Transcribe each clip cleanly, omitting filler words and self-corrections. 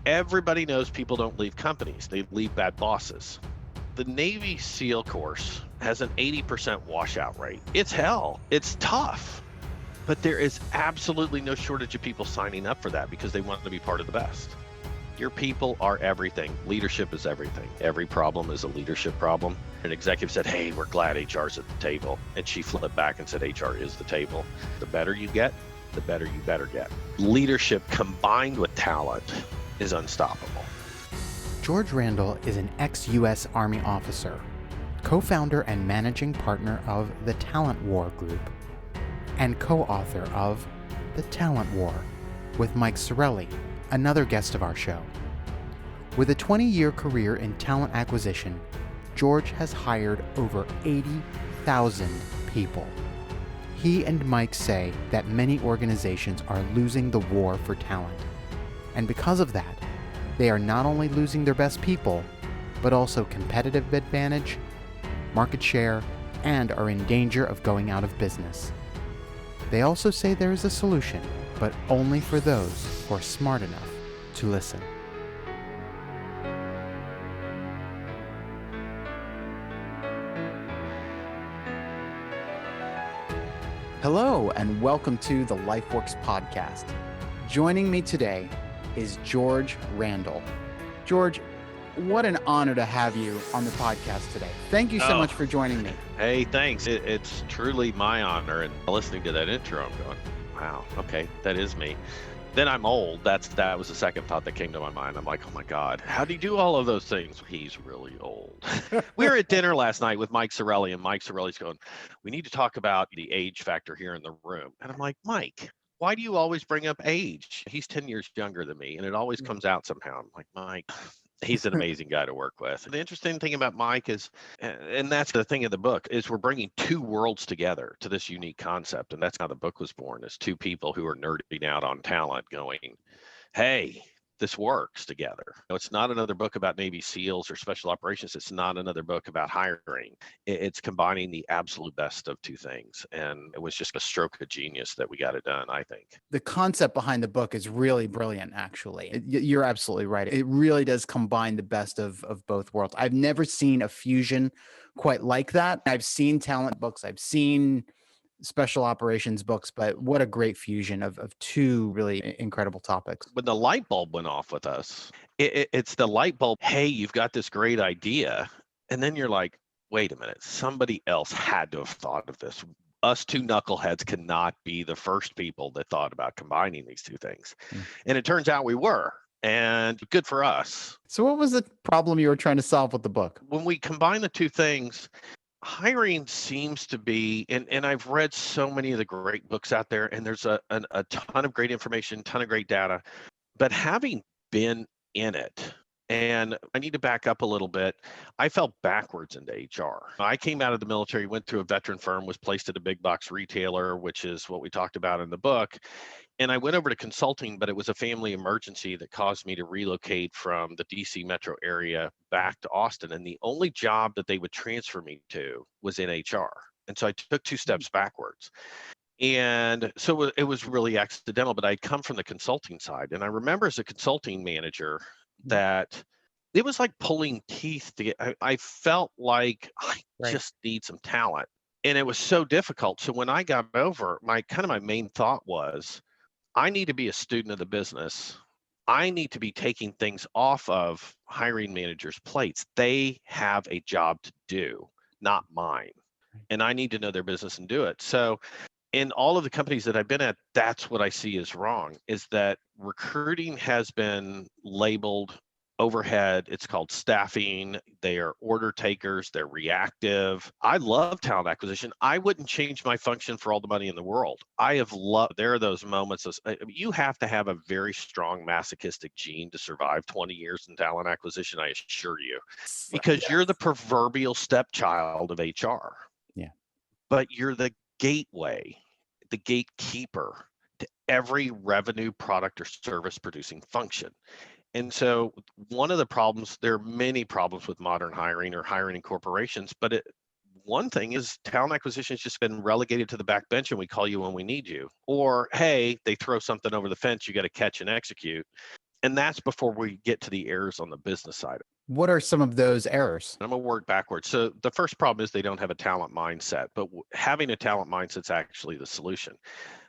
Everybody knows people don't leave companies, they leave bad bosses. The Navy SEAL course has an 80% washout rate. It's hell, it's tough, but there is absolutely no shortage of people signing up for that because they want to be part of the best. Your people are everything. Leadership is everything. Every problem is a leadership problem. An executive said, hey, we're glad HR's at the table. And she flipped back and said, HR is the table. The better you get, the better you better get. Leadership combined with talent is unstoppable. George Randle is an ex-U.S. Army officer, co-founder and managing partner of the Talent War Group, and co-author of The Talent War with Mike Sorelli, another guest of our show. With a 20-year career in talent acquisition, George has hired over 80,000 people. He and Mike say that many organizations are losing the war for talent. And because of that, they are not only losing their best people, but also competitive advantage, market share, and are in danger of going out of business. They also say there is a solution, but only for those who are smart enough to listen. Hello, and welcome to the LifeWorks podcast. Joining me today is George Randle. George, what an honor to have you on the podcast today. Thank you so much for joining me. Hey, thanks. It's truly my honor. And listening to that intro, I'm going, wow, okay, that is me. Then I'm old. That was the second thought that came to my mind. I'm like, oh my God, how do you do all of those things? He's really old. We were at dinner last night with Mike Sorelli, and Mike Sorelli's going, we need to talk about the age factor here in the room. And I'm like, Mike, why do you always bring up age? He's 10 years younger than me, and it always comes out somehow. I'm like, Mike, he's an amazing guy to work with. The interesting thing about Mike is, and that's the thing of the book, is we're bringing two worlds together to this unique concept. And that's how the book was born, is two people who are nerding out on talent going, hey, this works together. It's not another book about Navy SEALs or special operations. It's not another book about hiring. It's combining the absolute best of two things. And it was just a stroke of genius that we got it done, I think. The concept behind the book is really brilliant, actually. You're absolutely right. It really does combine the best of both worlds. I've never seen a fusion quite like that. I've seen talent books. I've seen special operations books, but what a great fusion of two really incredible topics. When the light bulb went off with us, it's the light bulb, hey, you've got this great idea. And then you're like, wait a minute, somebody else had to have thought of this. Us two knuckleheads cannot be the first people that thought about combining these two things. And it turns out we were, and good for us. So what was the problem you were trying to solve with the book? When we combine the two things, hiring seems to be, and I've read so many of the great books out there, and there's a ton of great information, ton of great data, but having been in it, and I need to back up a little bit, I fell backwards into HR. I came out of the military, went through a veteran firm, was placed at a big box retailer, which is what we talked about in the book. And I went over to consulting, but it was a family emergency that caused me to relocate from the DC metro area back to Austin. And the only job that they would transfer me to was in HR. And so I took two steps backwards. And so it was really accidental, but I'd come from the consulting side. And I remember as a consulting manager that it was like pulling teeth to get, I felt like I just need some talent. And it was so difficult. So when I got over, my main thought was, I need to be a student of the business. I need to be taking things off of hiring managers' plates. They have a job to do, not mine. And I need to know their business and do it. So in all of the companies that I've been at, that's what I see is wrong, is that recruiting has been labeled overhead. It's called staffing. They are order takers. They're reactive. I love talent acquisition. I wouldn't change my function for all the money in the world. There are those moments of, you have to have a very strong masochistic gene to survive 20 years in talent acquisition, I assure you, because you're the proverbial stepchild of HR. Yeah. But you're the gateway, the gatekeeper to every revenue, product, or service producing function. And so one of the problems, there are many problems with modern hiring or hiring in corporations, but one thing is talent acquisition has just been relegated to the back bench and we call you when we need you. Or, hey, they throw something over the fence, you got to catch and execute. And that's before we get to the errors on the business side. What are some of those errors? I'm going to work backwards. So the first problem is they don't have a talent mindset, but having a talent mindset is actually the solution.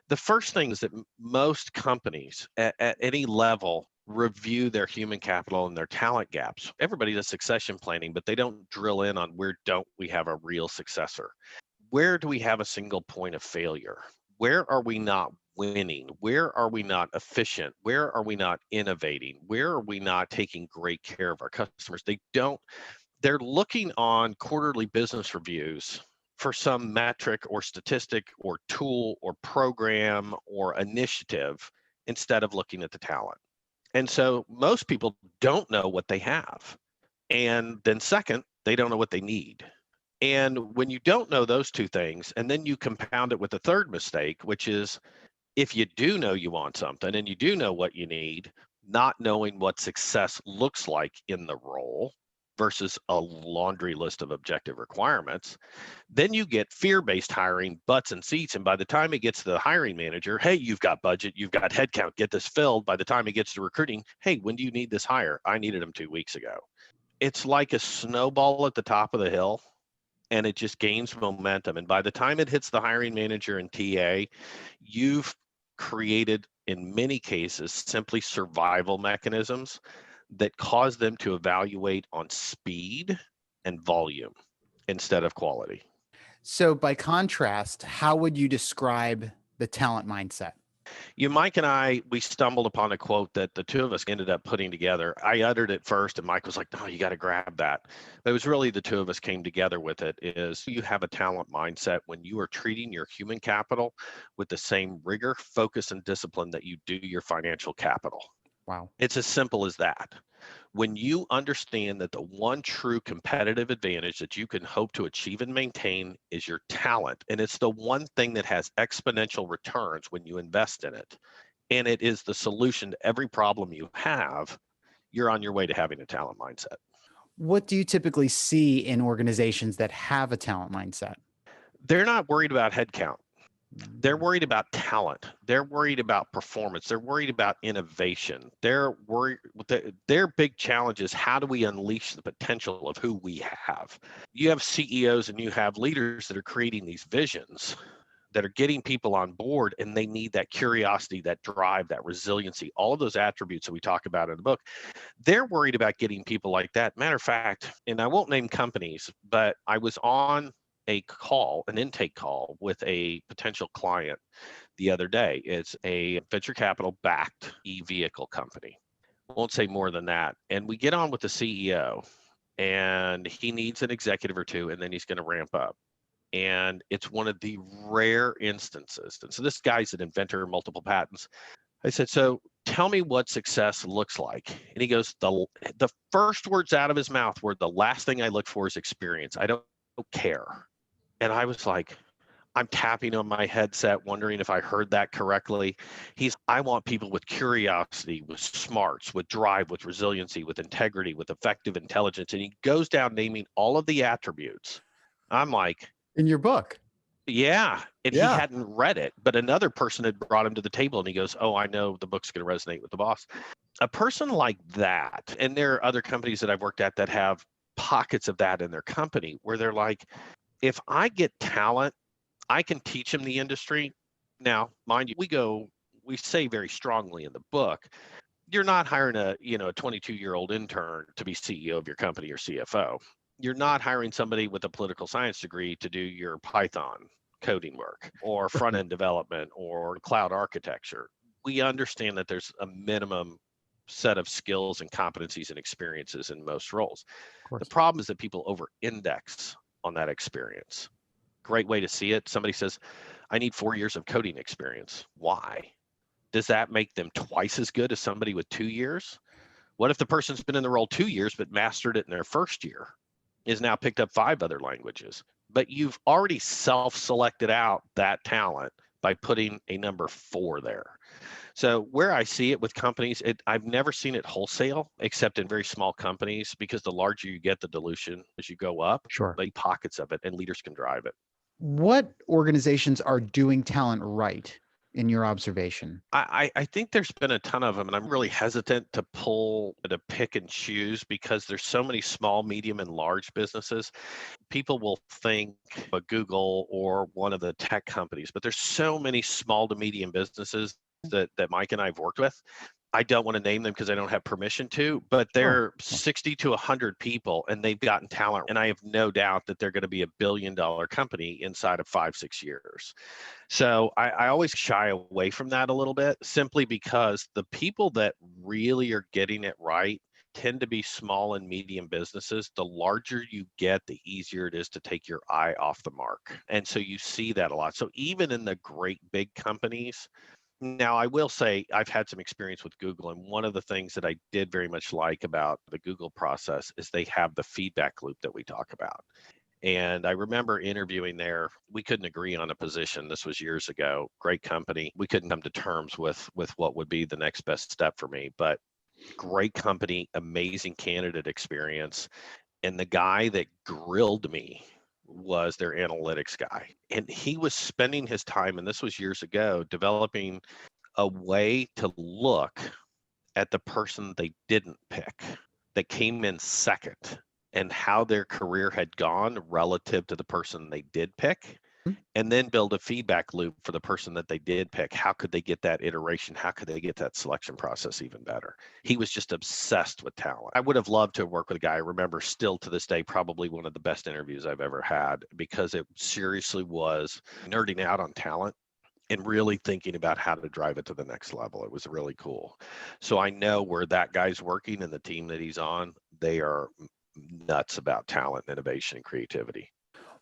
The first thing is that most companies at any level review their human capital and their talent gaps. Everybody does succession planning, but they don't drill in on where don't we have a real successor? Where do we have a single point of failure? Where are we not winning? Where are we not efficient? Where are we not innovating? Where are we not taking great care of our customers? They're looking on quarterly business reviews for some metric or statistic or tool or program or initiative instead of looking at the talent. And so most people don't know what they have. And then second, they don't know what they need. And when you don't know those two things, and then you compound it with a third mistake, which is if you do know you want something and you do know what you need, not knowing what success looks like in the role versus a laundry list of objective requirements, then you get fear-based hiring, butts and seats. And by the time it gets to the hiring manager, hey, you've got budget, you've got headcount, get this filled. By the time it gets to recruiting, hey, when do you need this hire? I needed them 2 weeks ago. It's like a snowball at the top of the hill, and it just gains momentum. And by the time it hits the hiring manager and TA, you've created, in many cases, simply survival mechanisms that cause them to evaluate on speed and volume instead of quality. So by contrast, how would you describe the talent mindset? Mike and I, we stumbled upon a quote that the two of us ended up putting together. I uttered it first and Mike was like, no, you got to grab that. But it was really the two of us came together with it. Is you have a talent mindset when you are treating your human capital with the same rigor, focus, and discipline that you do your financial capital. Wow. It's as simple as that. When you understand that the one true competitive advantage that you can hope to achieve and maintain is your talent, and it's the one thing that has exponential returns when you invest in it, and it is the solution to every problem you have, you're on your way to having a talent mindset. What do you typically see in organizations that have a talent mindset? They're not worried about headcount. They're worried about talent. They're worried about performance. They're worried about innovation. They're worried. Their big challenge is how do we unleash the potential of who we have? You have CEOs and you have leaders that are creating these visions that are getting people on board, and they need that curiosity, that drive, that resiliency, all of those attributes that we talk about in the book. They're worried about getting people like that. Matter of fact, and I won't name companies, but I was on an intake call with a potential client the other day. It's a venture capital backed e-vehicle company. Won't say more than that. And we get on with the CEO, and he needs an executive or two, and then he's going to ramp up. And it's one of the rare instances. And so this guy's an inventor, multiple patents. I said, so tell me what success looks like. And he goes, the first words out of his mouth were, the last thing I look for is experience. I don't care. And I was like, I'm tapping on my headset, wondering if I heard that correctly. I want people with curiosity, with smarts, with drive, with resiliency, with integrity, with effective intelligence. And he goes down naming all of the attributes. I'm like, in your book? Yeah. And he hadn't read it, but another person had brought him to the table and he goes, oh, I know the book's going to resonate with the boss. A person like that, and there are other companies that I've worked at that have pockets of that in their company where they're like, if I get talent, I can teach them the industry. Now, mind you, we say very strongly in the book, you're not hiring a 22-year-old intern to be CEO of your company or CFO. You're not hiring somebody with a political science degree to do your Python coding work or front-end development or cloud architecture. We understand that there's a minimum set of skills and competencies and experiences in most roles. The problem is that people over-index on that experience. Great way to see it. Somebody says, I need 4 years of coding experience. Why? Does that make them twice as good as somebody with 2 years? What if the person's been in the role 2 years but mastered it in their first year, is now picked up 5 other languages? But you've already self-selected out that talent by putting a number 4 there. So where I see it with companies, I've never seen it wholesale, except in very small companies, because the larger you get, the dilution as you go up. Sure. But pockets of it, and leaders can drive it. What organizations are doing talent right? in your observation? I think there's been a ton of them, and I'm really hesitant to pick and choose because there's so many small, medium, and large businesses. People will think a Google or one of the tech companies, but there's so many small to medium businesses that Mike and I have worked with. I don't want to name them because I don't have permission to, but Sure. they're 60 to 100 people and they've gotten talent. And I have no doubt that they're going to be $1 billion company inside of 5-6 years. So I always shy away from that a little bit simply because the people that really are getting it right tend to be small and medium businesses. The larger you get, the easier it is to take your eye off the mark. And so you see that a lot. So even in the great big companies, now, I will say I've had some experience with Google, and one of the things that I did very much like about the Google process is they have the feedback loop that we talk about. And I remember interviewing there. We couldn't agree on a position. This was years ago. Great company. We couldn't come to terms with what would be the next best step for me, but great company, amazing candidate experience. And the guy that grilled me was their analytics guy. And he was spending his time, and this was years ago, developing a way to look at the person they didn't pick that came in second and how their career had gone relative to the person they did pick, and then build a feedback loop for the person that they did pick. How could they get that iteration? How could they get that selection process even better? He was just obsessed with talent. I would have loved to work with a guy. I remember still to this day, probably one of the best interviews I've ever had because it seriously was nerding out on talent and really thinking about how to drive it to the next level. It was really cool. So I know where that guy's working and the team that he's on, they are nuts about talent, innovation, and creativity.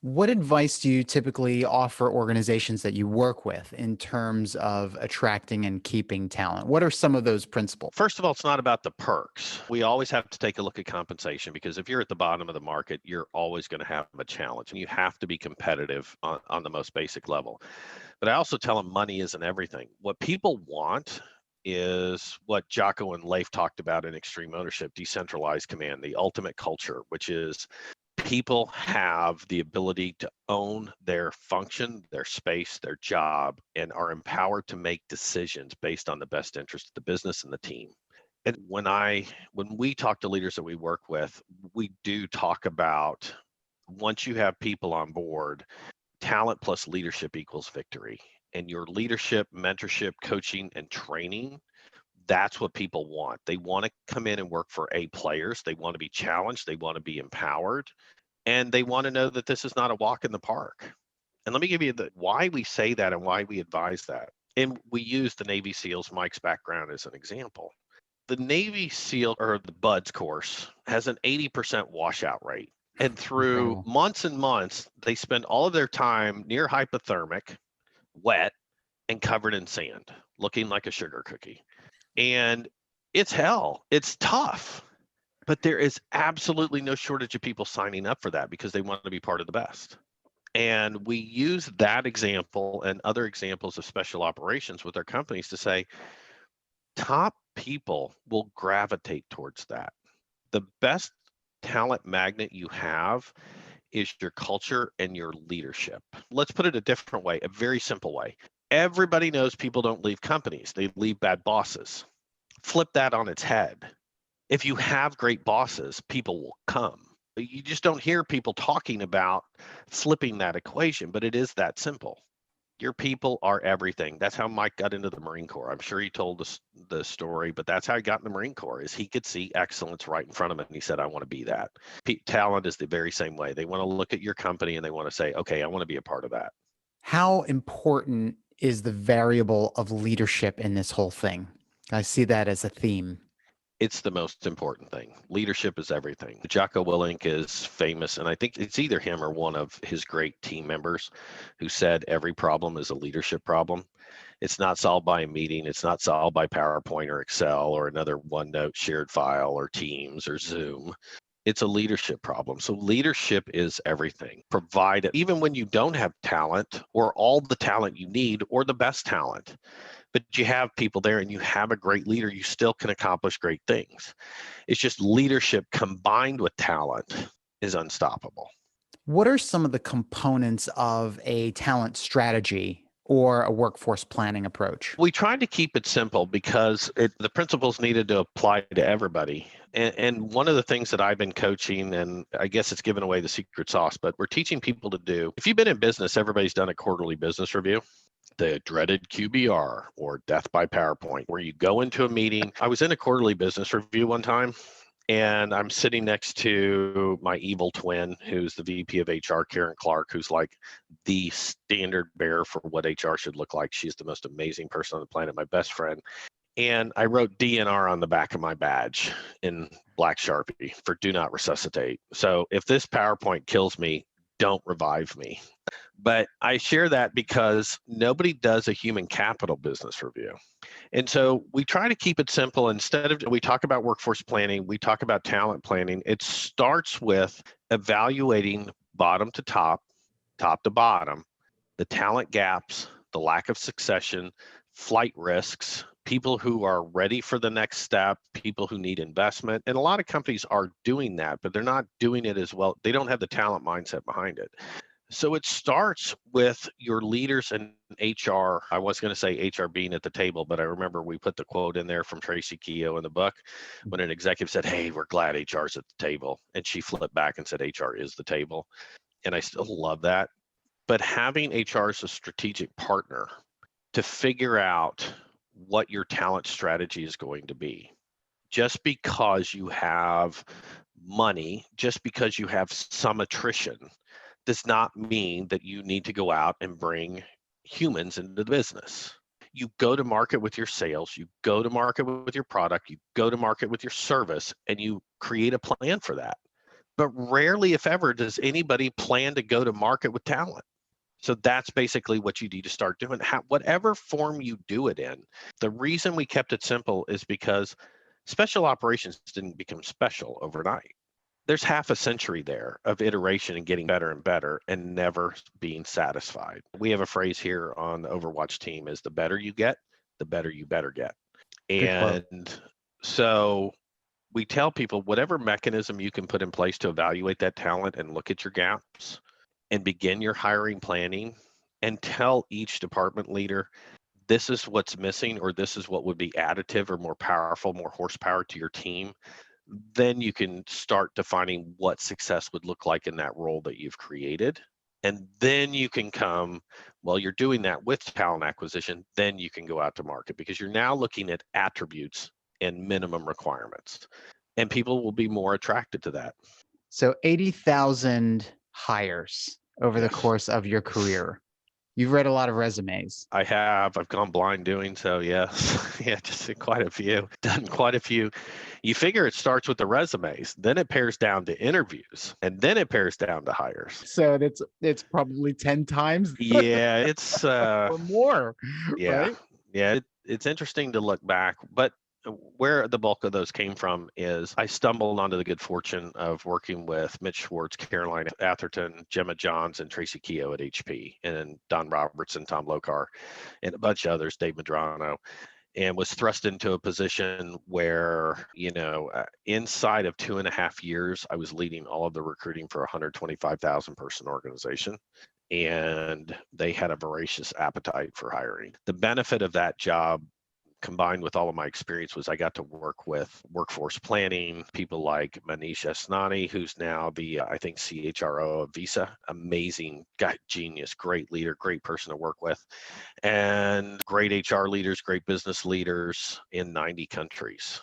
What advice do you typically offer organizations that you work with in terms of attracting and keeping talent? What are some of those principles? First of all, it's not about the perks. We always have to take a look at compensation because if you're at the bottom of the market, you're always going to have a challenge and you have to be competitive on the most basic level. But I also tell them money isn't everything. What people want is what Jocko and Leif talked about in Extreme Ownership, decentralized command, the ultimate culture, which is people have the ability to own their function, their space, their job, and are empowered to make decisions based on the best interest of the business and the team. And when we talk to leaders that we work with, we do talk about once you have people on board, talent plus leadership equals victory. And your leadership, mentorship, coaching, and training, that's what people want. They want to come in and work for A players. They want to be challenged. They want to be empowered. And they want to know that this is not a walk in the park. And let me give you why we say that and why we advise that. And we use the Navy SEALs, Mike's background, as an example. The Navy SEAL or the BUDS course has an 80% washout rate. And through Incredible. months and months, they spend all of their time near hypothermic, wet, and covered in sand, looking like a sugar cookie. And it's hell. It's tough. But there is absolutely no shortage of people signing up for that because they want to be part of the best. And we use that example and other examples of special operations with our companies to say, top people will gravitate towards that. The best talent magnet you have is your culture and your leadership. Let's put it a different way, a very simple way. Everybody knows people don't leave companies, they leave bad bosses. Flip that on its head. If you have great bosses, people will come. You just don't hear people talking about flipping that equation, but it is that simple. Your people are everything. That's how Mike got into the Marine Corps. I'm sure he told us the story, but that's how he got in the Marine Corps is he could see excellence right in front of him. And he said, I want to be that. Talent is the very same way. They want to look at your company and they want to say, okay, I want to be a part of that. How important is the variable of leadership in this whole thing? I see that as a theme. It's the most important thing. Leadership is everything. Jocko Willink is famous, and I think it's either him or one of his great team members who said every problem is a leadership problem. It's not solved by a meeting. It's not solved by PowerPoint or Excel or another OneNote shared file or Teams or Zoom. It's a leadership problem. So leadership is everything. Provide, even when you don't have talent or all the talent you need or the best talent, but you have people there and you have a great leader, you still can accomplish great things. It's just leadership combined with talent is unstoppable. What are some of the components of a talent strategy or a workforce planning approach? We tried to keep it simple because the principles needed to apply to everybody. And one of the things that I've been coaching, and I guess it's giving away the secret sauce, but we're teaching people to do, if you've been in business, everybody's done a quarterly business review, the dreaded QBR or death by PowerPoint, where you go into a meeting. I was in a quarterly business review one time, and I'm sitting next to my evil twin, who's the VP of HR, Karen Clark, who's like the standard bearer for what HR should look like. She's the most amazing person on the planet, my best friend. And I wrote DNR on the back of my badge in black Sharpie for do not resuscitate. So if this PowerPoint kills me, don't revive me. But I share that because nobody does a human capital business review. And so we try to keep it simple. Instead of, we talk about workforce planning, we talk about talent planning. It starts with evaluating bottom to top, top to bottom, the talent gaps, the lack of succession, flight risks, people who are ready for the next step, people who need investment. And a lot of companies are doing that, but they're not doing it as well. They don't have the talent mindset behind it. So it starts with your leaders and HR. I was going to say HR being at the table, but I remember we put the quote in there from Tracy Keogh in the book when an executive said, "Hey, we're glad HR's at the table." And she flipped back and said, "HR is the table." And I still love that. But having HR as a strategic partner to figure out what your talent strategy is going to be. Just because you have money, just because you have some attrition, does not mean that you need to go out and bring humans into the business. You go to market with your sales, you go to market with your product, you go to market with your service, and you create a plan for that. But rarely, if ever, does anybody plan to go to market with talent. So that's basically what you need to start doing. Whatever form you do it in. The reason we kept it simple is because special operations didn't become special overnight. There's half a century there of iteration and getting better and better and never being satisfied. We have a phrase here on the Overwatch team is the better you get, the better you better get. And so we tell people whatever mechanism you can put in place to evaluate that talent and look at your gaps and begin your hiring planning and tell each department leader, this is what's missing, or this is what would be additive or more powerful, more horsepower to your team. Then you can start defining what success would look like in that role that you've created. And then you can come, while you're doing that with talent acquisition, then you can go out to market because you're now looking at attributes and minimum requirements. And people will be more attracted to that. So 80,000 hires over the course of your career. You've read a lot of resumes. I have. I've gone blind doing so, yes. Yeah, just quite a few. Done quite a few. You figure it starts with the resumes, then it pairs down to interviews, and then it pairs down to hires. So it's probably 10 times. Yeah, it's or more. Yeah. Right? Yeah, it's interesting to look back, but where the bulk of those came from is I stumbled onto the good fortune of working with Mitch Schwartz, Caroline Atherton, Gemma Johns, and Tracy Keogh at HP, and Don Robertson, Tom Lokar, and a bunch of others, Dave Medrano, and was thrust into a position where, inside of 2.5 years, I was leading all of the recruiting for a 125,000 person organization. And they had a voracious appetite for hiring. The benefit of that job combined with all of my experience was I got to work with workforce planning, people like Manish Asnani, who's now the, I think, CHRO of Visa. Amazing guy, genius, great leader, great person to work with, and great HR leaders, great business leaders in 90 countries.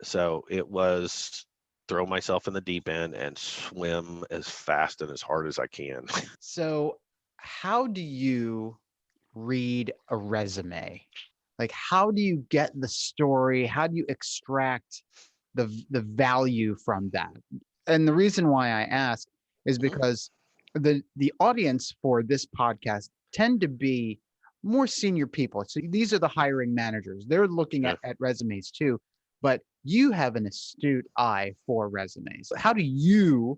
So it was throw myself in the deep end and swim as fast and as hard as I can. So how do you read a resume? Like, how do you get the story? How do you extract the value from that? And the reason why I ask is because the audience for this podcast tend to be more senior people. So these are the hiring managers. They're looking at resumes too, but you have an astute eye for resumes. How do you,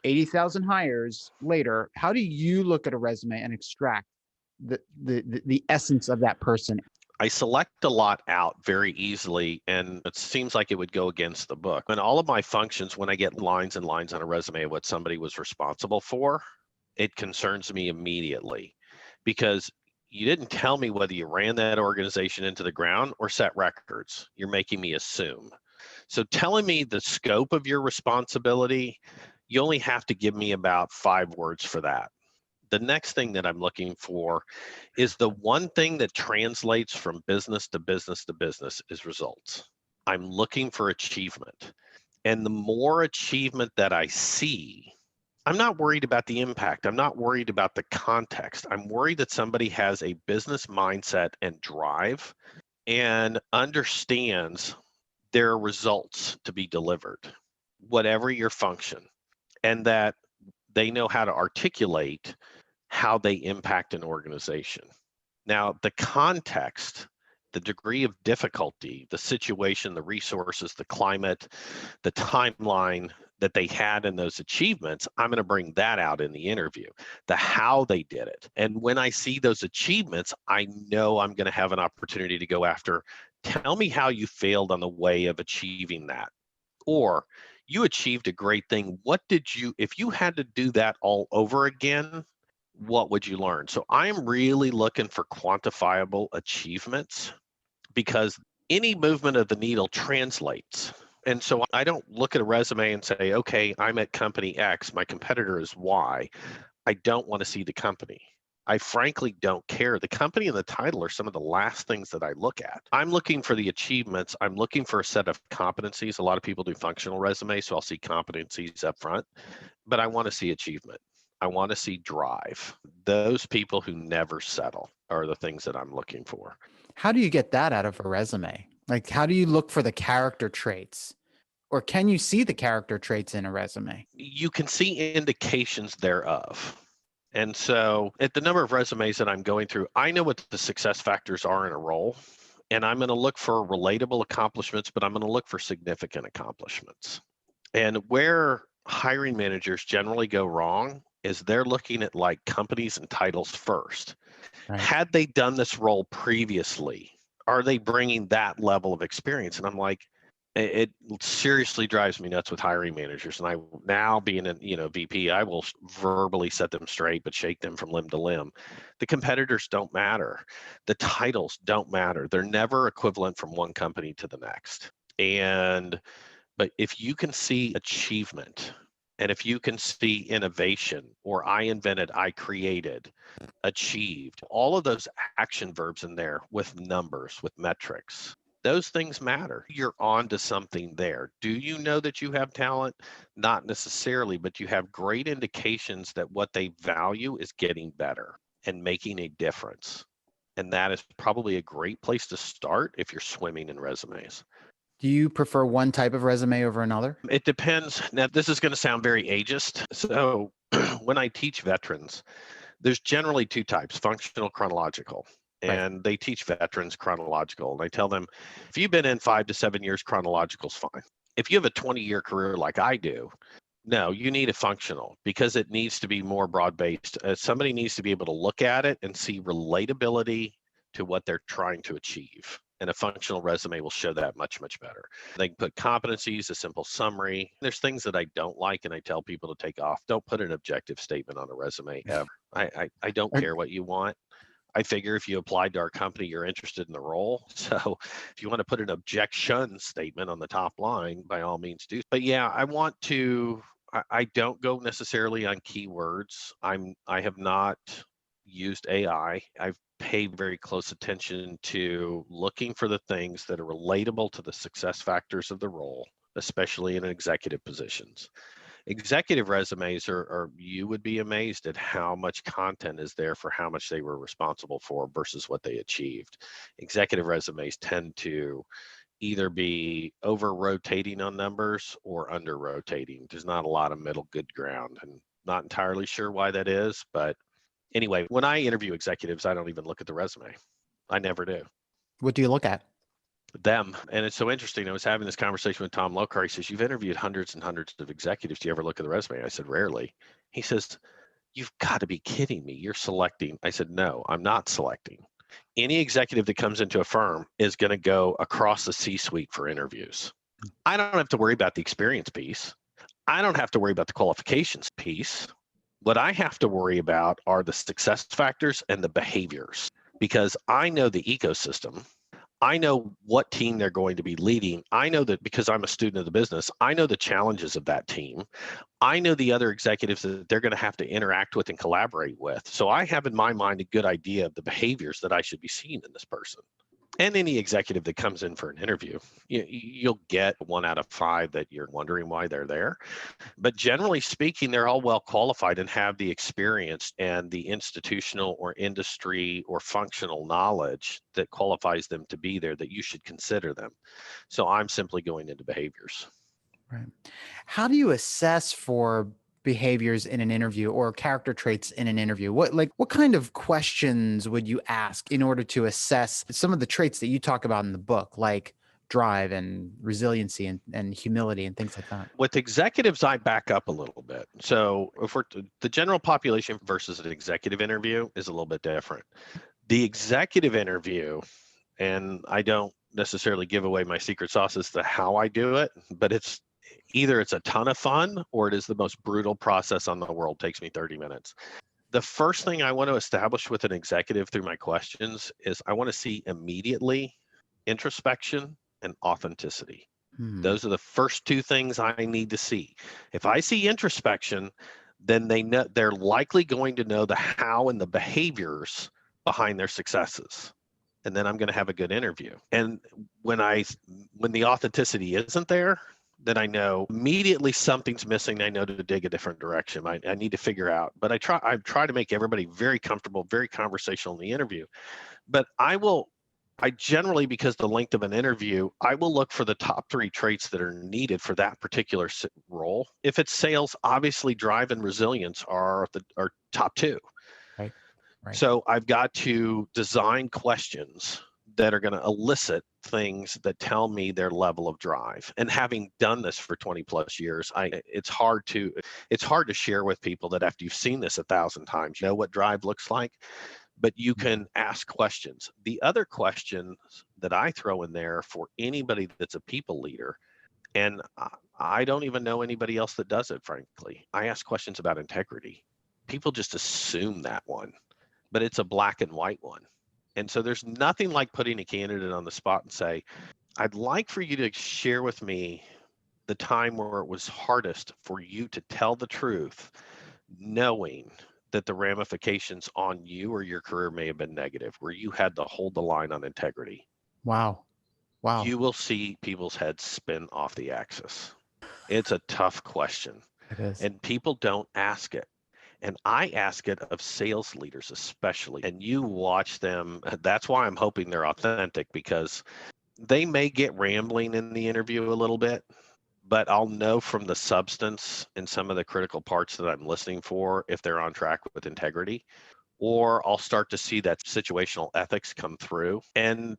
80,000 hires later, how do you look at a resume and extract the essence of that person? I select a lot out very easily, and it seems like it would go against the book. And all of my functions, when I get lines and lines on a resume of what somebody was responsible for, it concerns me immediately because You didn't tell me whether you ran that organization into the ground or set records. You're making me assume. So telling me the scope of your responsibility, you only have to give me about 5 words for that. The next thing that I'm looking for is the one thing that translates from business to business to business is results. I'm looking for achievement. And the more achievement that I see, I'm not worried about the impact. I'm not worried about the context. I'm worried that somebody has a business mindset and drive and understands their results to be delivered, whatever your function, and that they know how to articulate how they impact an organization. Now, the context, the degree of difficulty, the situation, the resources, the climate, the timeline that they had in those achievements, I'm going to bring that out in the interview, the how they did it. And when I see those achievements, I know I'm going to have an opportunity to go after, tell me how you failed on the way of achieving that. Or you achieved a great thing. What did you, if you had to do that all over again, what would you learn? So I'm really looking for quantifiable achievements because any movement of the needle translates. And so I don't look at a resume and say, okay, I'm at company X, my competitor is Y. I don't want to see the company. I frankly don't care. The company and the title are some of the last things that I look at. I'm looking for the achievements. I'm looking for a set of competencies. A lot of people do functional resumes, so I'll see competencies up front, but I want to see achievement. I want to see drive. Those people who never settle are the things that I'm looking for. How do you get that out of a resume? Like, how do you look for the character traits? Or can you see the character traits in a resume? You can see indications thereof. And so at the number of resumes that I'm going through, I know what the success factors are in a role. And I'm going to look for relatable accomplishments, but I'm going to look for significant accomplishments. And where hiring managers generally go wrong is they're looking at like companies and titles first. Right. Had they done this role previously? Are they bringing that level of experience? And I'm like, it seriously drives me nuts with hiring managers. And I now being a VP, I will verbally set them straight, but shake them from limb to limb. The competitors don't matter. The titles don't matter. They're never equivalent from one company to the next. But if you can see achievement, and if you can see innovation, or I invented, I created, achieved, all of those action verbs in there with numbers, with metrics, those things matter. You're on to something there. Do you know that you have talent? Not necessarily, but you have great indications that what they value is getting better and making a difference. And that is probably a great place to start if you're swimming in resumes. Do you prefer one type of resume over another? It depends. Now, this is going to sound very ageist. So when I teach veterans, there's generally 2 types, functional, chronological. And they teach veterans chronological. And I tell them, if you've been in 5 to 7 years, chronological's fine. If you have a 20-year career like I do, no, you need a functional because it needs to be more broad-based. Somebody needs to be able to look at it and see relatability to what they're trying to achieve. And a functional resume will show that much, much better. They can put competencies, a simple summary. There's things that I don't like, and I tell people to take off. Don't put an objective statement on a resume ever. I don't care what you want. I figure if you applied to our company, you're interested in the role. So if you want to put an objection statement on the top line, by all means do. But yeah, I don't go necessarily on keywords. I have not used AI. I've paid very close attention to looking for the things that are relatable to the success factors of the role, especially in executive positions. Executive resumes are you would be amazed at how much content is there for how much they were responsible for versus what they achieved. Executive resumes tend to either be over rotating on numbers or under rotating. There's not a lot of middle good ground, and not entirely sure why that is, but anyway, when I interview executives, I don't even look at the resume. I never do. What do you look at? Them. And it's so interesting. I was having this conversation with Tom Lokar. He says, you've interviewed hundreds and hundreds of executives. Do you ever look at the resume? I said, rarely. He says, you've got to be kidding me. You're selecting. I said, no, I'm not selecting. Any executive that comes into a firm is going to go across the C-suite for interviews. I don't have to worry about the experience piece. I don't have to worry about the qualifications piece. What I have to worry about are the success factors and the behaviors. because I know the ecosystem. I know what team they're going to be leading. I know that because I'm a student of the business, I know the challenges of that team. I know the other executives that they're going to have to interact with and collaborate with. So I have in my mind a good idea of the behaviors that I should be seeing in this person. And any executive that comes in for an interview, you'll get 1 out of 5 that you're wondering why they're there. But generally speaking, they're all well qualified and have the experience and the institutional or industry or functional knowledge that qualifies them to be there, that you should consider them. So I'm simply going into behaviors. Right. How do you assess for behaviors in an interview or character traits in an interview? What kind of questions would you ask in order to assess some of the traits that you talk about in the book, like drive and resiliency and humility and things like that? With executives, I back up a little bit. So if we're the general population versus an executive interview is a little bit different. The executive interview, and I don't necessarily give away my secret sauce as to how I do it, but it's either it's a ton of fun or it is the most brutal process on the world. It takes me 30 minutes. The first thing I want to establish with an executive through my questions is I want to see immediately introspection and authenticity. Those are the first 2 things I need to see. If I see introspection, then they're likely going to know the how and the behaviors behind their successes. And then I'm going to have a good interview. And when the authenticity isn't there, then I know immediately something's missing. I know to dig a different direction. I need to figure out. But I try to make everybody very comfortable, very conversational in the interview. But I generally, because the length of an interview, I will look for the top 3 traits that are needed for that particular role. If it's sales, obviously drive and resilience are top 2. Right. Right. So I've got to design questions that are going to elicit things that tell me their level of drive. And having done this for 20 plus years, it's hard to share with people that after you've seen this 1,000 times, you know what drive looks like. But you can ask questions. The other questions that I throw in there for anybody that's a people leader, and I don't even know anybody else that does it, frankly, I ask questions about integrity. People just assume that one, but it's a black and white one. And so there's nothing like putting a candidate on the spot and say, I'd like for you to share with me the time where it was hardest for you to tell the truth, knowing that the ramifications on you or your career may have been negative, where you had to hold the line on integrity. Wow. You will see people's heads spin off the axis. It's a tough question. It is. And people don't ask it. And I ask it of sales leaders especially. And you watch them. That's why I'm hoping they're authentic, because they may get rambling in the interview a little bit, but I'll know from the substance and some of the critical parts that I'm listening for if they're on track with integrity, or I'll start to see that situational ethics come through. And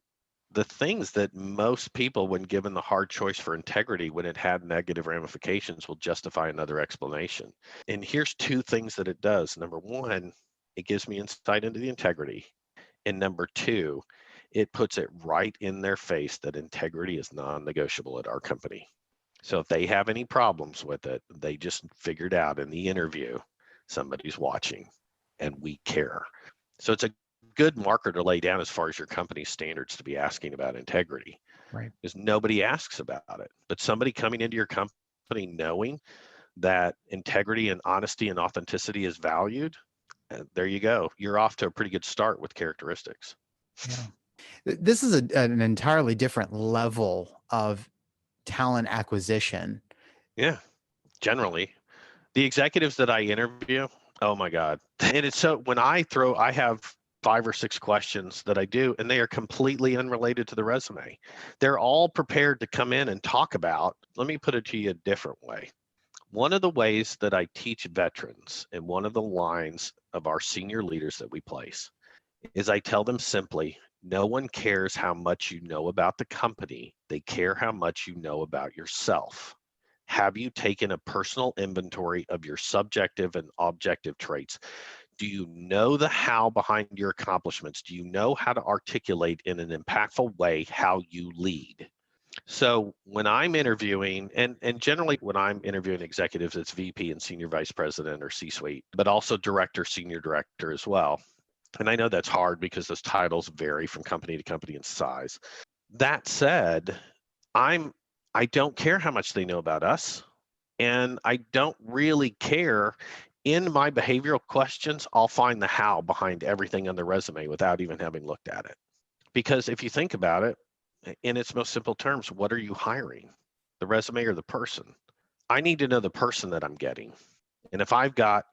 the things that most people, when given the hard choice for integrity, when it had negative ramifications, will justify another explanation. And here's 2 things that it does. Number 1, it gives me insight into the integrity. And number 2, it puts it right in their face that integrity is non-negotiable at our company. So if they have any problems with it, they just figured out in the interview, somebody's watching and we care. So it's a good marker to lay down as far as your company's standards to be asking about integrity. Right. Because nobody asks about it. But somebody coming into your company knowing that integrity and honesty and authenticity is valued, there you go. You're off to a pretty good start with characteristics. Yeah. This is an entirely different level of talent acquisition. Yeah, generally. The executives that I interview, oh my God. And it's so, when I have 5 or 6 questions that I do, and they are completely unrelated to the resume. They're all prepared to come in and talk about. Let me put it to you a different way. One of the ways that I teach veterans, and one of the lines of our senior leaders that we place, is I tell them simply, no one cares how much you know about the company. They care how much you know about yourself. Have you taken a personal inventory of your subjective and objective traits? Do you know the how behind your accomplishments? Do you know how to articulate in an impactful way how you lead? So when I'm interviewing, and generally when I'm interviewing executives, it's VP and senior vice president or C-suite, but also director, senior director as well. And I know that's hard because those titles vary from company to company in size. That said, I don't care how much they know about us, and I don't really care. In my behavioral questions, I'll find the how behind everything on the resume without even having looked at it. Because if you think about it, in its most simple terms, what are you hiring? The resume or the person? I need to know the person that I'm getting. And if I've got,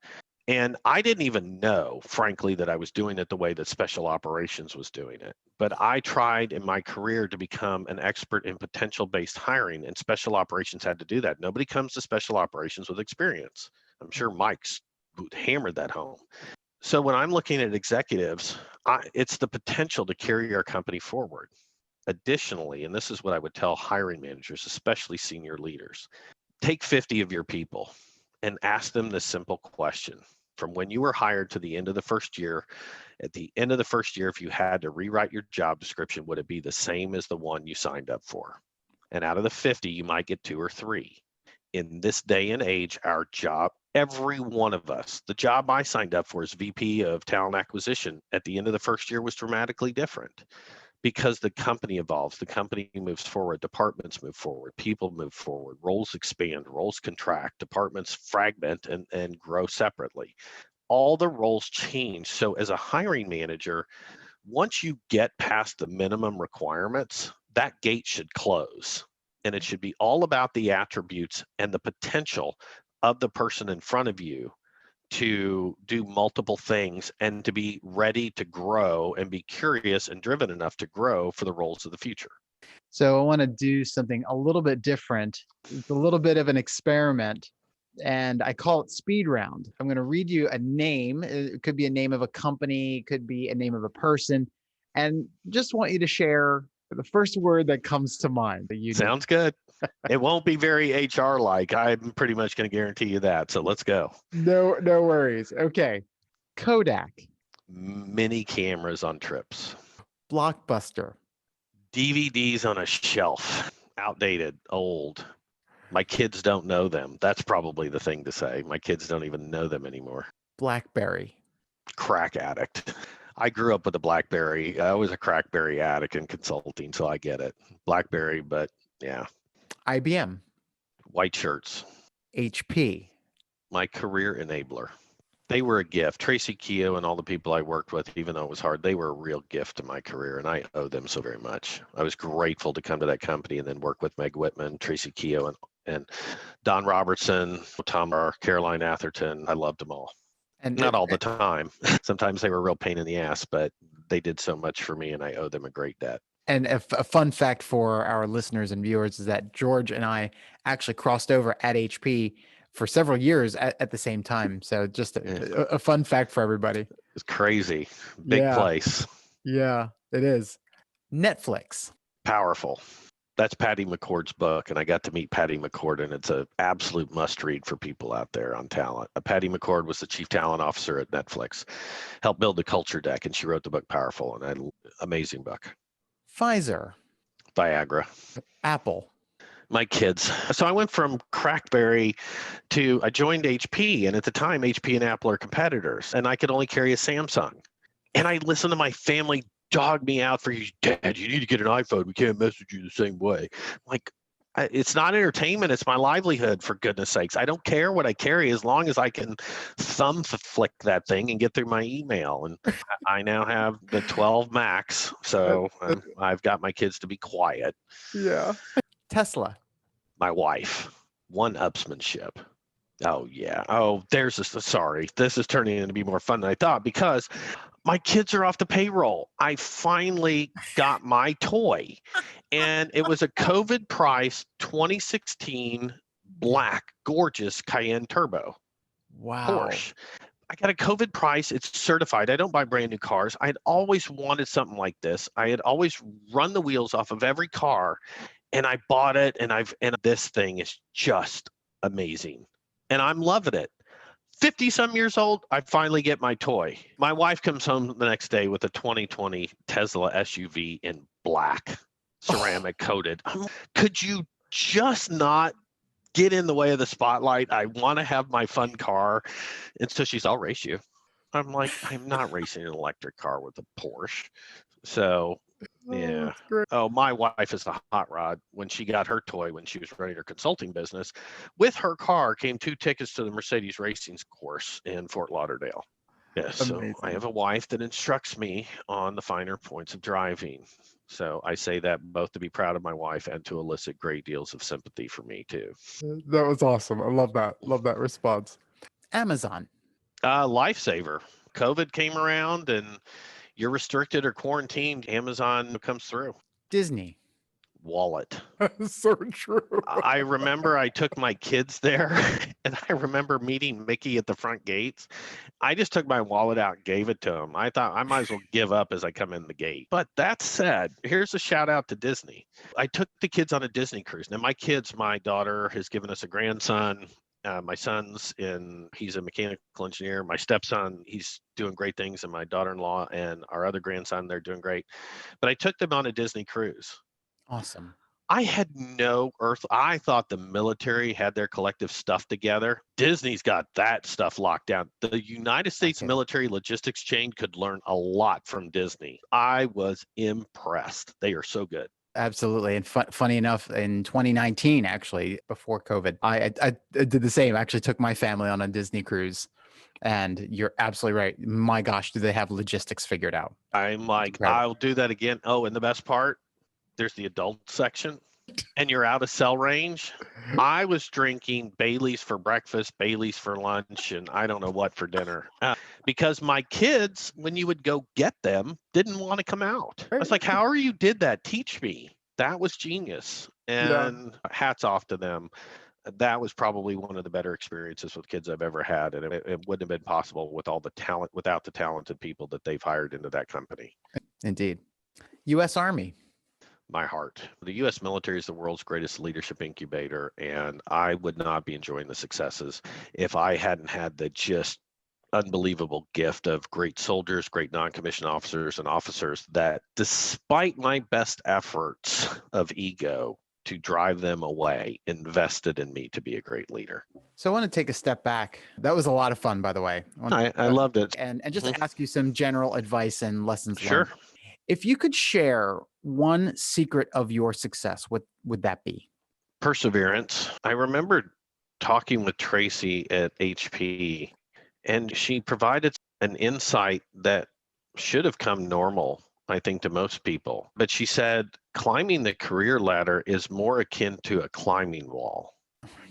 and I didn't even know, frankly, that I was doing it the way that special operations was doing it. But I tried in my career to become an expert in potential-based hiring, and special operations had to do that. Nobody comes to special operations with experience. I'm sure Mike's hammered that home. So when I'm looking at executives, it's the potential to carry our company forward. Additionally, and this is what I would tell hiring managers, especially senior leaders, take 50 of your people and ask them this simple question. From when you were hired to the end of the first year, at the end of the first year, if you had to rewrite your job description, would it be the same as the one you signed up for? And out of the 50, you might get 2 or 3. In this day and age, our job, every one of us, the job I signed up for as VP of Talent Acquisition at the end of the first year was dramatically different. Because the company evolves, the company moves forward, departments move forward, people move forward, roles expand, roles contract, departments fragment and grow separately. All the roles change. So as a hiring manager, once you get past the minimum requirements, that gate should close. And it should be all about the attributes and the potential of the person in front of you to do multiple things and to be ready to grow and be curious and driven enough to grow for the roles of the future. So I want to do something a little bit different. It's a little bit of an experiment, and I call it speed round. I'm going to read you a name. It could be a name of a company, it could be a name of a person, and just want you to share the first word that comes to mind. Sounds good. It won't be very HR like. I'm pretty much going to guarantee you that. So let's go. No worries. Okay. Kodak. Mini cameras on trips. Blockbuster. DVDs on a shelf. Outdated, old. My kids don't know them. That's probably the thing to say. My kids don't even know them anymore. BlackBerry. Crack addict. I grew up with a BlackBerry. I was a crackberry addict in consulting, so I get it. BlackBerry, but yeah. IBM. White shirts. HP. My career enabler. They were a gift. Tracy Keogh and all the people I worked with, even though it was hard, they were a real gift to my career, and I owe them so very much. I was grateful to come to that company and then work with Meg Whitman, Tracy Keogh, and Don Robertson, Tom Barr, Caroline Atherton. I loved them all. And not all the time. Sometimes they were a real pain in the ass, but they did so much for me, and I owe them a great debt. And a fun fact for our listeners and viewers is that George and I actually crossed over at HP for several years at the same time. So just a fun fact for everybody. It's crazy. Big place. Yeah, it is. Netflix. Powerful. That's Patty McCord's book, and I got to meet Patty McCord, and it's an absolute must-read for people out there on talent. Patty McCord was the chief talent officer at Netflix, helped build the culture deck, and she wrote the book Powerful, and amazing book. Pfizer. Viagra. Apple. My kids. So I went from Crackberry I joined HP, and at the time, HP and Apple are competitors, and I could only carry a Samsung. And I listened to my family dog me out for, Dad, you need to get an iPhone. We can't message you the same way. Like, it's not entertainment. It's my livelihood, for goodness sakes. I don't care what I carry as long as I can thumb flick that thing and get through my email. And I now have the 12 Max, so I've got my kids to be quiet. Yeah. Tesla. My wife. One-upsmanship. Oh, yeah. Oh, sorry. This is turning into be more fun than I thought, because my kids are off the payroll. I finally got my toy, and it was a COVID price 2016 black, gorgeous Cayenne Turbo. Wow. Porsche. I got a COVID price. It's certified. I don't buy brand new cars. I had always wanted something like this. I had always run the wheels off of every car, and I bought it, and this thing is just amazing, and I'm loving it. 50-some years old, I finally get my toy. My wife comes home the next day with a 2020 Tesla SUV in black, ceramic coated. Could you just not get in the way of the spotlight? I want to have my fun car. And so she's, I'll race you. I'm like, I'm not racing an electric car with a Porsche. So, Oh, yeah. that's great. Oh, my wife is a hot rod. When she got her toy, when she was running her consulting business, with her car came 2 tickets to the Mercedes racing course in Fort Lauderdale. Yeah, so I Amazing. have a wife that instructs me on the finer points of driving. So I say that both to be proud of my wife and to elicit great deals of sympathy for me too. That was awesome. I love that. Love that response. Amazon. Lifesaver. COVID came around and you're restricted or quarantined. Amazon comes through. Disney. Wallet. So true. I remember I took my kids there and I remember meeting Mickey at the front gates. I just took my wallet out and gave it to him. I thought I might as well give up as I come in the gate. But that said, here's a shout out to Disney. I took the kids on a Disney cruise. Now, my daughter has given us a grandson. My he's a mechanical engineer. My stepson, he's doing great things. And my daughter-in-law and our other grandson, they're doing great. But I took them on a Disney cruise. Awesome. I had no I thought the military had their collective stuff together. Disney's got that stuff locked down. The United States Okay. military logistics chain could learn a lot from Disney. I was impressed. They are so good. Absolutely. And funny enough, in 2019, actually, before COVID, I did the same. I actually took my family on a Disney cruise. And you're absolutely right. My gosh, do they have logistics figured out? I'm like, incredible. I'll do that again. Oh, and the best part, there's the adult section and you're out of cell range. I was drinking Bailey's for breakfast, Bailey's for lunch, and I don't know what for dinner. Because my kids, when you would go get them, didn't want to come out. I was like, however you did that, teach me. That was genius. And hats off to them. That was probably one of the better experiences with kids I've ever had. And it wouldn't have been possible with all the talent, without the talented people that they've hired into that company. Indeed. U.S. Army. My heart. The U.S. military is the world's greatest leadership incubator, and I would not be enjoying the successes if I hadn't had the just unbelievable gift of great soldiers, great non-commissioned officers and officers that, despite my best efforts of ego to drive them away, invested in me to be a great leader. So I want to take a step back. That was a lot of fun, by the way. I loved it. And just ask you some general advice and lessons learned. Sure. If you could share one secret of your success, what would that be? Perseverance. I remember talking with Tracy at HP, and she provided an insight that should have come normal, I think, to most people. But she said climbing the career ladder is more akin to a climbing wall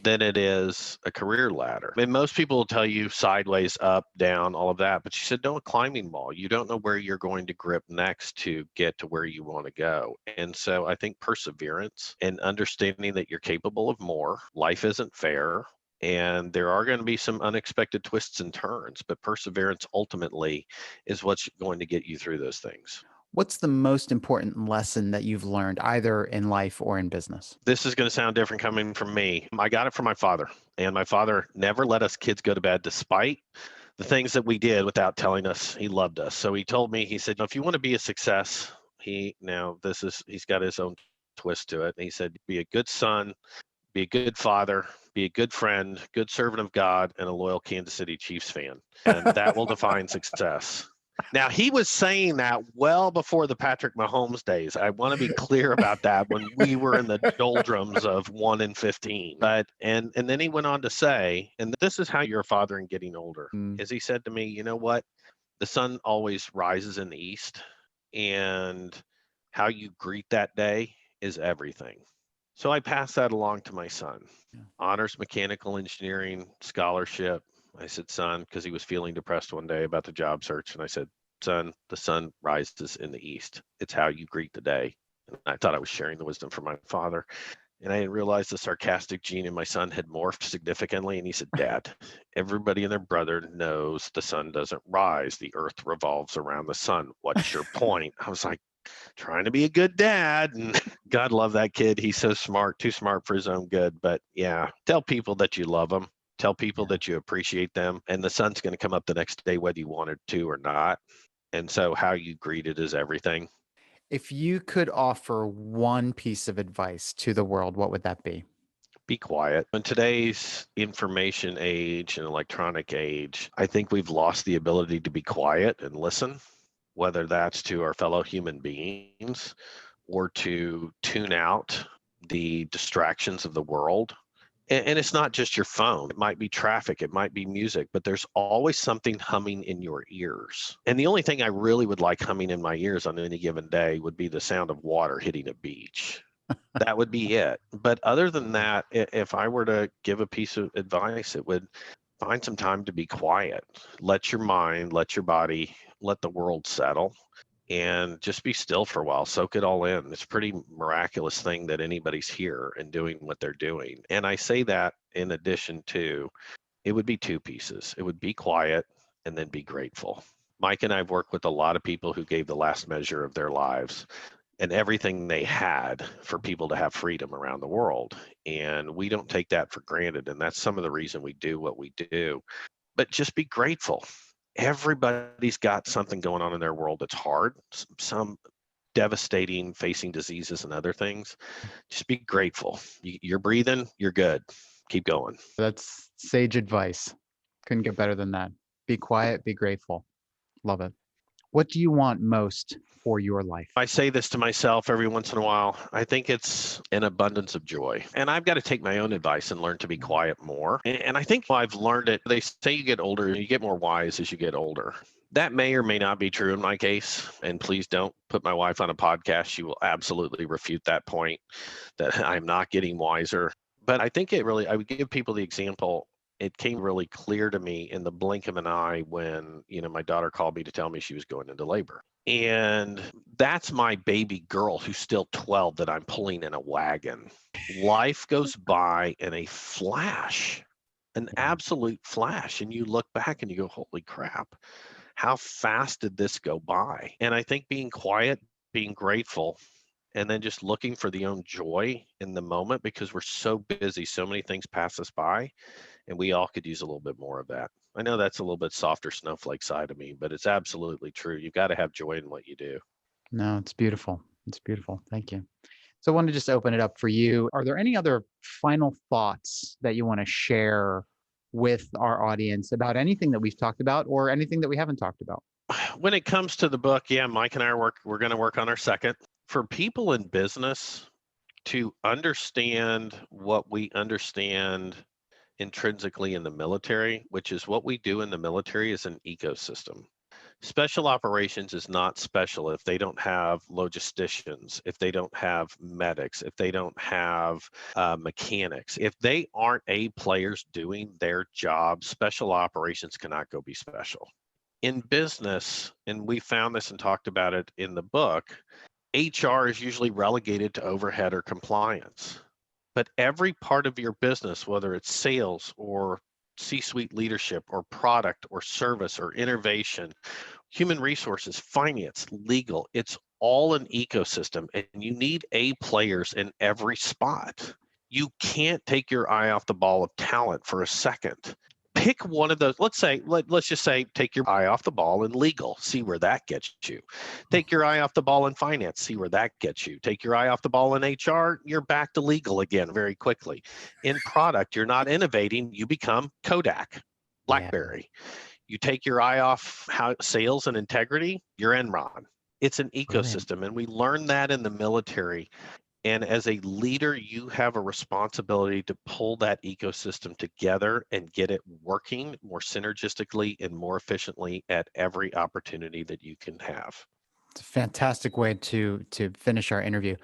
than it is a career ladder. And most people will tell you sideways, up, down, all of that. But she said, no, a climbing wall. You don't know where you're going to grip next to get to where you want to go. And so I think perseverance and understanding that you're capable of more. Life isn't fair. And there are going to be some unexpected twists and turns, but perseverance ultimately is what's going to get you through those things. What's the most important lesson that you've learned either in life or in business? This is going to sound different coming from me. I got it from my father, and my father never let us kids go to bed despite the things that we did without telling us he loved us. So he told me, he said, if you want to be a success, he's got his own twist to it. And he said, be a good son, be a good father, be a good friend, good servant of God, and a loyal Kansas City Chiefs fan. And that will define success. Now, he was saying that well before the Patrick Mahomes days. I want to be clear about that, when we were in the doldrums of 1-15. But and then he went on to say, and this is how you're a father in getting older, is he said to me, you know what? The sun always rises in the east, and how you greet that day is everything. So I passed that along to my son. Honors mechanical engineering scholarship. I said, son, because he was feeling depressed one day about the job search. And I said, son, the sun rises in the east. It's how you greet the day. And I thought I was sharing the wisdom from my father. And I didn't realize the sarcastic gene in my son had morphed significantly. And he said, Dad, everybody and their brother knows the sun doesn't rise. The earth revolves around the sun. What's your point? I was like, trying to be a good dad, and God love that kid. He's so smart, too smart for his own good. But yeah, tell people that you love them. Tell people that you appreciate them, and the sun's going to come up the next day, whether you wanted to or not. And so how you greet it is everything. If you could offer one piece of advice to the world, what would that be? Be quiet. In today's information age and electronic age, I think we've lost the ability to be quiet and listen, whether that's to our fellow human beings or to tune out the distractions of the world. And it's not just your phone. It might be traffic, it might be music, but there's always something humming in your ears. And the only thing I really would like humming in my ears on any given day would be the sound of water hitting a beach. That would be it. But other than that, if I were to give a piece of advice, it would find some time to be quiet. Let your mind, let your body, let the world settle and just be still for a while. Soak it all in. It's a pretty miraculous thing that anybody's here and doing what they're doing. And I say that in addition to, it would be two pieces. It would be quiet and then be grateful. Mike and I have worked with a lot of people who gave the last measure of their lives and everything they had for people to have freedom around the world. And we don't take that for granted. And that's some of the reason we do what we do. But just be grateful. Everybody's got something going on in their world that's hard, some devastating, facing diseases and other things. Just be grateful. You're breathing, you're good. Keep going. That's sage advice. Couldn't get better than that. Be quiet, be grateful. Love it. What do you want most for your life? I say this to myself every once in a while. I think it's an abundance of joy. And I've got to take my own advice and learn to be quiet more. And I think I've learned it. They say you get older, you get more wise as you get older. That may or may not be true in my case. And please don't put my wife on a podcast. She will absolutely refute that point that I'm not getting wiser. But I think I would give people the example. It came really clear to me in the blink of an eye when, my daughter called me to tell me she was going into labor. And that's my baby girl who's still 12 that I'm pulling in a wagon. Life goes by in a flash, an absolute flash. And you look back and you go, holy crap, how fast did this go by? And I think being quiet, being grateful, and then just looking for the own joy in the moment, because we're so busy, so many things pass us by, and we all could use a little bit more of that. I know that's a little bit softer snowflake side of me, but it's absolutely true. You've got to have joy in what you do. No, it's beautiful. It's beautiful. Thank you. So I want to just open it up for you. Are there any other final thoughts that you want to share with our audience about anything that we've talked about or anything that we haven't talked about? When it comes to the book, yeah, Mike and I we're going to work on our second. For people in business to understand what we understand intrinsically in the military, which is what we do in the military is an ecosystem. Special operations is not special if they don't have logisticians, if they don't have medics, if they don't have mechanics. If they aren't A players doing their job, special operations cannot go be special. In business, and we found this and talked about it in the book, HR is usually relegated to overhead or compliance. But every part of your business, whether it's sales or C-suite leadership or product or service or innovation, human resources, finance, legal, it's all an ecosystem, and you need A players in every spot. You can't take your eye off the ball of talent for a second. Pick one of those. Let's just say, take your eye off the ball in legal, see where that gets you. Take your eye off the ball in finance, see where that gets you. Take your eye off the ball in HR, you're back to legal again very quickly. In product, you're not innovating, you become Kodak, BlackBerry. Yeah. You take your eye off sales and integrity, you're Enron. It's an ecosystem, and we learn that in the military. And as a leader, you have a responsibility to pull that ecosystem together and get it working more synergistically and more efficiently at every opportunity that you can have. It's a fantastic way to finish our interview.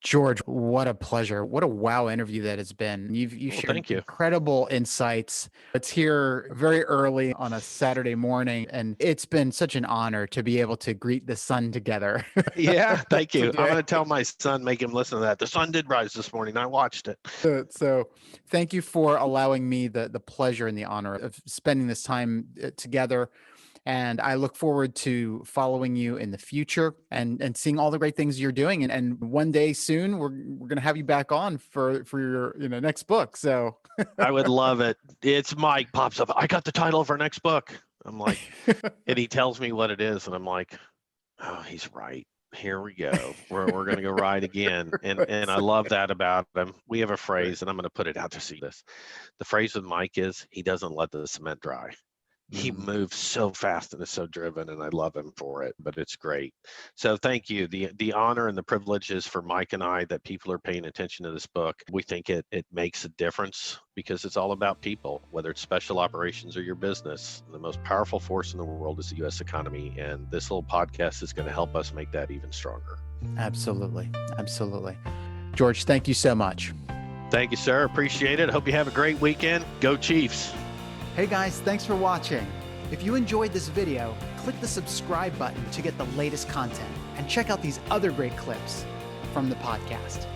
George, what a pleasure. What a wow interview that has been. You've shared incredible insights. It's here very early on a Saturday morning, and it's been such an honor to be able to greet the sun together. Yeah, thank you. I'm going to tell my son, make him listen to that. The sun did rise this morning. I watched it. So thank you for allowing me the pleasure and the honor of spending this time together. And I look forward to following you in the future and seeing all the great things you're doing. And one day soon, we're going to have you back on for your next book. So I would love it. It's Mike pops up. I got the title of our next book. I'm like, and he tells me what it is. And I'm like, oh, he's right. here we go. We're going to go right again. And I love that about him. We have a phrase, and I'm going to put it out to see this. The phrase with Mike is, he doesn't let the cement dry. He moves so fast and is so driven, and I love him for it, but it's great. So thank you. The honor and the privilege is for Mike and I that people are paying attention to this book. We think it makes a difference because it's all about people, whether it's special operations or your business. The most powerful force in the world is the U.S. economy, and this little podcast is going to help us make that even stronger. Absolutely. Absolutely. George, thank you so much. Thank you, sir. Appreciate it. Hope you have a great weekend. Go Chiefs. Hey guys, thanks for watching. If you enjoyed this video, click the subscribe button to get the latest content and check out these other great clips from the podcast.